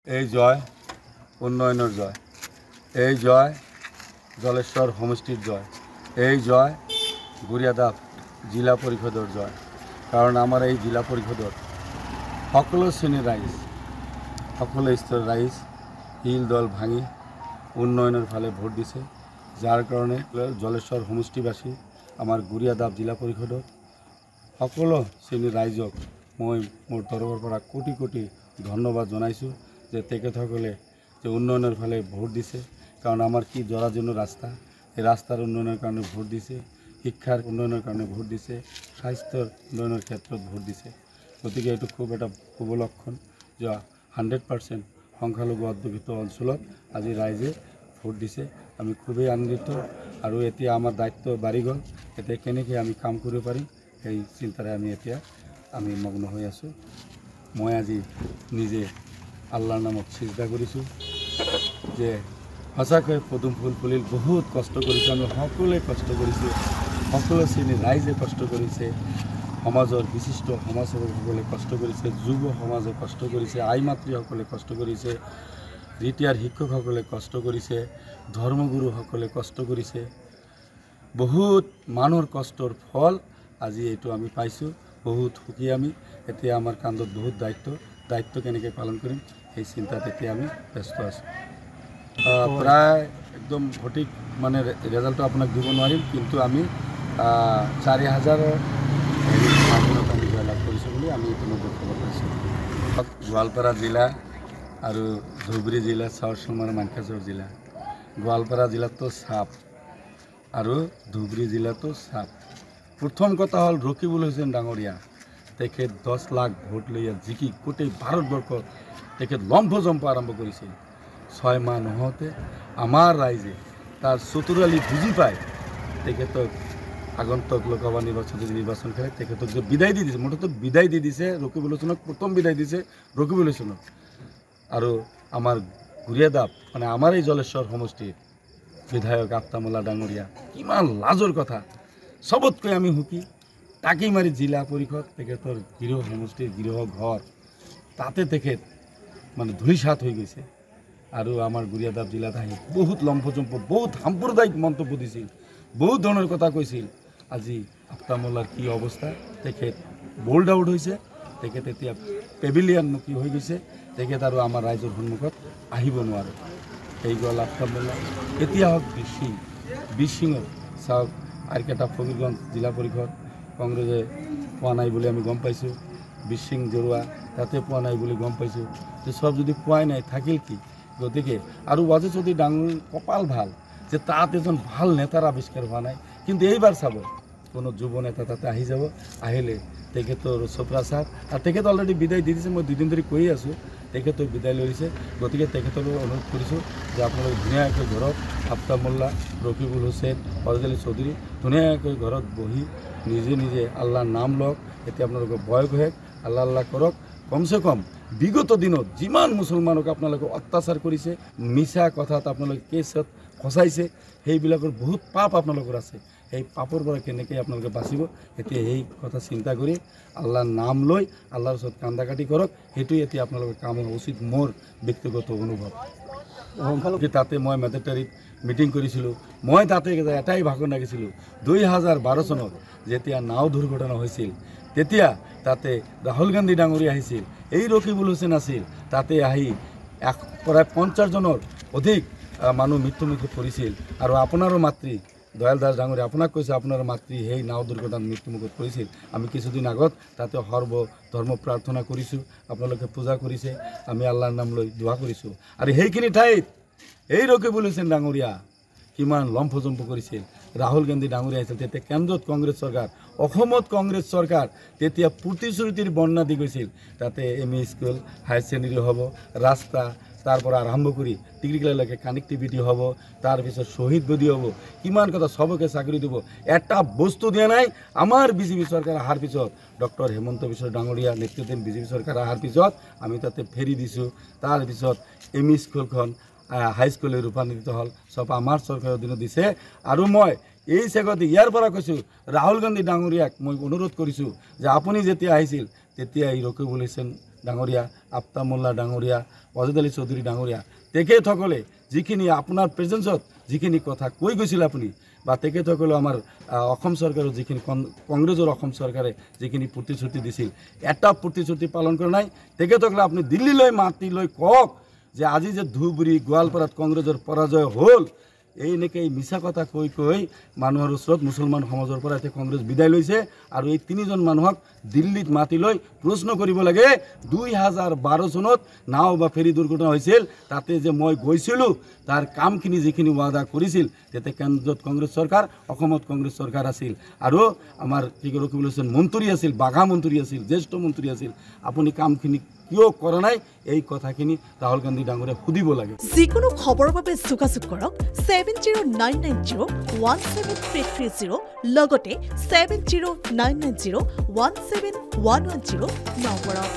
এই জয় উন্নয়নেৰ জয়, এই জয় জলেশ্বৰ হোমস্টিৰ জয়, এই জয় গুৰিয়াদাব জিলা পৰিষদৰ জয়। কাৰণ আমাৰ এই জিলা পৰিষদৰ সকলো শ্ৰেণীৰ ৰাইজ, সকলো স্তৰৰ ৰাইজ শিল দল ভাঙি উন্নয়নেৰ ফালে ভোট দিছে, যাৰ কাৰণে জলেশ্বৰ হোমস্টিবাসী আমাৰ গুৰিয়াদাব জিলা পৰিষদৰ সকলো শ্ৰেণীৰ ৰাইজক মই মোৰ তৰফৰ পৰা কোটি কোটি ধন্যবাদ জনাইছোঁ যে তেখেতসকলে যে উন্নয়নের ফালে ভোট দিছে। কারণ আমার কি জরাজীর্ণ রাস্তা, এই রাস্তার উন্নয়নের কারণে ভোট দিছে, শিক্ষার উন্নয়নের কারণে ভোট দিছে, স্বাস্থ্যর উন্নয়নের ক্ষেত্ৰত ভোট দিছে। গতিকে এইটো খুব এটা শুভ লক্ষণ যে 100% সংখ্যালঘু অধ্যুষিত অঞ্চলত আজি ৰাইজে ভোট দিছে। আমি খুবেই আনন্দিত আৰু এতিয়া আমাৰ দায়িত্ব বাঢ়ি গ'ল। এতিয়া কেনেকৈ আমি কাম কৰিব পাৰিম সেই চিন্তাৰে আমি মগ্ন হৈ আছোঁ। মই আজি নিজে আল্লাহৰ নামত সিজদা কৰিছোঁ যে সঁচাকৈ পদুম ফুল ফুলিল। বহুত কষ্ট কৰিছোঁ, আমি সকলোৱে কষ্ট কৰিছোঁ, সকলো শ্ৰেণীৰ ৰাইজে কষ্ট কৰিছে, সমাজৰ বিশিষ্ট সমাজসেৱকসকলে কষ্ট কৰিছে, যুৱ সমাজে কষ্ট কৰিছে, আই মাতৃসকলে কষ্ট কৰিছে, ৰিটায়াৰ শিক্ষকসকলে কষ্ট কৰিছে, ধৰ্মগুৰুসকলে কষ্ট কৰিছে। বহুত মানুহৰ কষ্টৰ ফল আজি এইটো আমি পাইছোঁ। বহুত সুখী আমি। এতিয়া আমাৰ কান্ধত বহুত দায়িত্ব কেনেকৈ পালন কৰিম সেই চিন্তাত এতিয়া আমি ব্যস্ত আছোঁ। প্ৰায় একদম সঠিক মানে ৰেজাল্টটো আপোনাক দিব নোৱাৰিম, কিন্তু আমি 4000 মাৰ্জিনত আমি জয়লাভ কৰিছোঁ বুলি আমি ইতিমধ্যে খবৰ পাইছোঁ। গোৱালপাৰা জিলা আৰু ধুবুৰী জিলা, চাউৰচুম আৰু মানকাছৰ জিলা। গোৱালপাৰা জিলাতো চাপ আৰু ধুবুৰী জিলাতো চাপ। প্ৰথম কথা হ'ল ৰকিবুল হুছেইন ডাঙৰীয়া, তেখেত 10 লাখ ভোট লৈ জিকি গোটেই ভাৰতবৰ্ষত তেখেত লম্ফজম্প আৰম্ভ কৰিছিল। 6 মাহ নহওঁতে আমাৰ ৰাইজে তাৰ চতুৰালি বুজি পায় তেখেতক আগন্তুক লোকসভা নিৰ্বাচন খেলে তেখেতক যে বিদায় দি দিছে, মুঠতে বিদায় দি দিছে। ৰকিবুল হুছেইনক প্ৰথম বিদায় দিছে ৰকিবুল হুছেইনক। আৰু আমাৰ গুৰিয়াদাব মানে আমাৰ এই জলেশ্বৰ সমষ্টিৰ বিধায়ক আফতাবুল্লাহ ডাঙৰীয়া, কিমান লাজৰ কথা। চবতকৈ আমি সুখী টাকিমাৰী জিলা পৰিষদ, তেখেতৰ গৃহ সমষ্টিৰ গৃহ ঘৰ, তাতে তেখেত মানে ধূলিসাৎ হৈ গৈছে। আৰু আমাৰ গুৰিয়াদাব জিলাত আহি বহুত লম্ফজম্প, বহুত সাম্প্ৰদায়িক মন্তব্য দিছিল, বহুত ধৰণৰ কথা কৈছিল। আজি আফতাবুল্লাহৰ কি অৱস্থা, তেখেত বোল্ড আউট হৈছে, তেখেত এতিয়া পেভিলিয়নমুখী হৈ গৈছে, তেখেত আৰু আমাৰ ৰাইজৰ সন্মুখত আহিব নোৱাৰে। এই গ'ল আফতাবুল্লাহ। এতিয়া হওক বিশিঙত চাওক, আৰকেটা ফকিৰগঞ্জ জিলা পৰিষদ কংগ্ৰেছে পোৱা নাই বুলি আমি গম পাইছোঁ। বিশিং জৰুৱা তাতে পোৱা নাই বুলি গম পাইছোঁ। যে সব যদি পোৱাই নাই থাকিল কি। গতিকে আৰু ৱাজেদ চৌধুৰী ডাঙৰ কপাল ভাল যে তাত এজন ভাল নেতাৰ আৱিষ্কাৰ হোৱা নাই। কিন্তু এইবাৰ চাব কোনো যুৱ নেতা তাতে আহি যাব, আহিলে তেখেতৰ চোপ্ৰা চাপ, আৰু তেখেত অলৰেডি বিদায় দি দিছে। মই 2 দিন ধৰি কৈয়ে আছোঁ তেখেতক বিদায় লৈছে। গতিকে তেখেতলৈ অনুৰোধ কৰিছোঁ যে আপোনালোকে ধুনীয়াকৈ ঘৰত আফতাবুল্লাহ, ৰকিবুল হুছেইন, ৱাজেদ আলী চৌধুৰী ধুনীয়াকৈ ঘৰত বহি নিজে আল্লাহৰ নাম লওক। এতিয়া আপোনালোকৰ বয়স হওক, আল্লাহ কৰক। কমচে কম বিগত দিনত যিমান মুছলমানক আপোনালোকে অত্যাচাৰ কৰিছে, মিছা কথাত আপোনালোকে কেছত ফচাইছে, সেইবিলাকৰ বহুত পাপ আপোনালোকৰ আছে। সেই পাপৰ পৰা কেনেকৈ আপোনালোকে বাচিব, এতিয়া সেই কথা চিন্তা কৰি আল্লাহৰ নাম লৈ আল্লাহৰ ওচৰত কান্দাকাটি কৰক। সেইটোৱে এতিয়া আপোনালোকে কাম হোৱা উচিত, মোৰ ব্যক্তিগত অনুভৱ। তাতে মই মেটেৰিয়েট মিটিং কৰিছিলোঁ। মই তাতে এটাই ভাষণ ৰাখিছিলোঁ, 2012 চনত যেতিয়া নাও দুৰ্ঘটনা হৈছিল তেতিয়া তাতে ৰাহুল গান্ধী ডাঙৰীয়া আহিছিল, এই ৰকিবুল হুছেইন আছিল। তাতে আহি প্ৰায় 50 জনৰ অধিক মানুহ মৃত্যুমুখত পৰিছিল। আৰু আপোনাৰো মাতৃ দয়াল দাস ডাঙৰীয়া, আপোনাক কৈছে আপোনাৰ মাতৃ সেই নাও দুৰ্ঘটনাত মৃত্যুমুখত পৰিছিল। আমি কিছুদিন আগত তাতে সৰ্বধৰ্ম প্ৰাৰ্থনা কৰিছোঁ, আপোনালোকে পূজা কৰিছে, আমি আল্লাহৰ নাম লৈ দোৱা কৰিছোঁ। আৰু সেইখিনি ঠাইত এই ৰকিবুল হুছেইন ডাঙৰীয়া কিমান লম্ফজম্প কৰিছিল। ৰাহুল গান্ধী ডাঙৰীয়া আহিছিল, তেতিয়া কেন্দ্ৰত কংগ্ৰেছ চৰকাৰ, অসমত কংগ্ৰেছ চৰকাৰ, তেতিয়া প্ৰতিশ্ৰুতিৰ বৰ্ণনা দি গৈছিল তাতে ME স্কুল, হায়াৰ ছেকেণ্ডেৰী হ'ব, ৰাস্তা তাৰ পৰা আৰম্ভ কৰি ডিগ্ৰীলৈকে কানেক্টিভিটি হ'ব, তাৰপিছত শ্বহীদ বেদী হ'ব, কিমান কথা, চবকে চাকৰি দিব। এটা বস্তু দিয়া নাই। আমাৰ বিজেপি চৰকাৰ অহাৰ পিছত, ডক্টৰ হেমন্ত বিশ্ব ডাঙৰীয়া নেতৃত্বাধীন বিজেপি চৰকাৰ অহাৰ পিছত আমি তাতে ফেৰি দিছোঁ। তাৰপিছত ME স্কুলখন হাইস্কুলে ৰূপান্তৰিত হ'ল, চব আমাৰ চৰকাৰৰ অধীনত দিছে। আৰু মই এই চেগতে ইয়াৰ পৰা কৈছোঁ, ৰাহুল গান্ধী ডাঙৰীয়াক মই অনুৰোধ কৰিছোঁ যে আপুনি যেতিয়া আহিছিল তেতিয়া এই ৰকিবুল হুছেইন ডাঙৰীয়া, আফতাব মোল্লা ডাঙৰীয়া, অজিত আলী চৌধুৰী ডাঙৰীয়া, তেখেতসকলে যিখিনি আপোনাৰ প্ৰেজেন্সত যিখিনি কথা কৈ গৈছিল আপুনি বা তেখেতসকলে আমাৰ অসম চৰকাৰৰ যিখিনি কংগ্ৰেছৰ অসম চৰকাৰে যিখিনি প্ৰতিশ্ৰুতি দিছিল এটা প্ৰতিশ্ৰুতি পালন কৰা নাই। তেখেতসকলে আপুনি দিল্লীলৈ মাতি লৈ কওক যে আজি যে ধুবুৰী গোৱালপাৰাত কংগ্ৰেছৰ পৰাজয় হ'ল, এনেকৈ মিছা কথা কৈ কৈ মানুহৰ ওচৰত মুছলমান সমাজৰ পৰা এতিয়া কংগ্ৰেছ বিদায় লৈছে আৰু এই তিনিজন মানুহক দিল্লীত মাতি লৈ প্ৰশ্ন কৰিব লাগে 2012 চনত নাও বা ফেৰী দুৰ্ঘটনা হৈছিল, তাতে যে মই গৈছিলোঁ তাৰ কামখিনি যিখিনি ৱাদা কৰিছিল তেতিয়া কেন্দ্ৰত কংগ্ৰেছ চৰকাৰ, অসমত কংগ্ৰেছ চৰকাৰ আছিল আৰু আমাৰ কি কৈছিল মন্ত্ৰী আছিল, বাঘা মন্ত্ৰী আছিল, জ্যেষ্ঠ মন্ত্ৰী আছিল, আপুনি কামখিনি কিয় কৰা নাই এই কথাখিনি ৰাহুল গান্ধী ডাঙৰীয়া সুধিব লাগে। যিকোনো খবৰৰ বাবে যোগাযোগ কৰক 7099017330 লগতে 7099017110 নম্বৰত।